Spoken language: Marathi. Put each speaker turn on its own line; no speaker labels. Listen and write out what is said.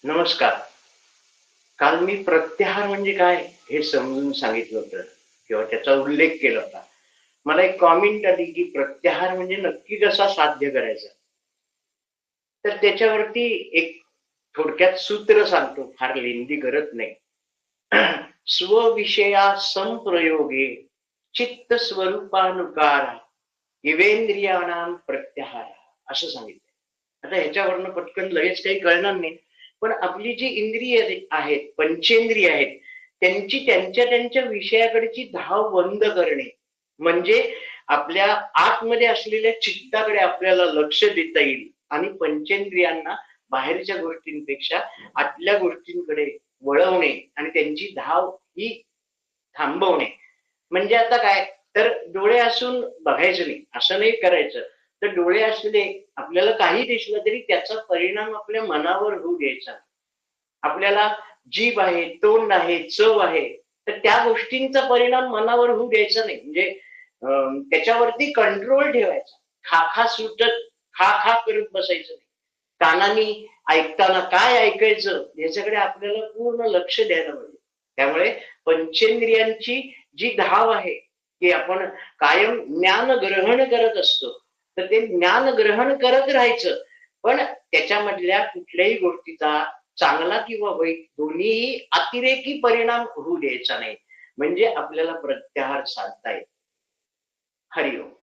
नमस्कार. काल मी प्रत्याहार म्हणजे काय हे समजून सांगितलं होतं किंवा त्याचा उल्लेख केला होता. मला एक कॉमेंट आली, की प्रत्याहार म्हणजे नक्की कसा साध्य करायचा? तर त्याच्यावरती एक थोडक्यात सूत्र सांगतो, फार लेंदी करत नाही. स्वविषया संप्रयोगे चित्त स्वरूपानुकारा इवेंद्रियाणाम प्रत्याहार असं सांगितलं. आता ह्याच्यावरनं पटकन लगेच काही कळणार नाही. पण आपली जी इंद्रिय आहेत, पंचेंद्रिय आहेत, त्यांची त्यांच्या त्यांच्या विषयाकडची धाव बंद करणे म्हणजे आपल्या आतमध्ये असलेल्या चित्ताकडे आपल्याला लक्ष देता येईल आणि पंचेंद्रियांना बाहेरच्या गोष्टींपेक्षा आतल्या गोष्टींकडे वळवणे आणि त्यांची धाव ही थांबवणे. म्हणजे आता काय, तर डोळे असून बघायचं नाही, असं नाही करायचं. तर डोळे असले, आपल्याला काही दिसलं तरी त्याचा परिणाम आपल्या मनावर होऊ द्यायचा. आपल्याला जीभ आहे, तोंड आहे, चव आहे, तर त्या गोष्टींचा परिणाम मनावर होऊ द्यायचा नाही. म्हणजे त्याच्यावरती कंट्रोल ठेवायचा. खा-खा सुटत खा-खा करत बसायचं नाही. कानांनी ऐकताना काय ऐकायचं याच्याकडे आपल्याला पूर्ण लक्ष द्यायला पाहिजे. त्यामुळे पंचेंद्रियांची जी धाव आहे, की आपण कायम ज्ञान ग्रहण करत असतो. तर ते ज्ञान ग्रहण करत राहायचं. पण त्याच्यामधल्या कुठल्याही गोष्टीचा चांगला किंवा वाईट दोन्हीही अतिरेकी परिणाम होऊ द्यायचा नाही. म्हणजे आपल्याला प्रत्याहार साधता येईल. हरी ओम.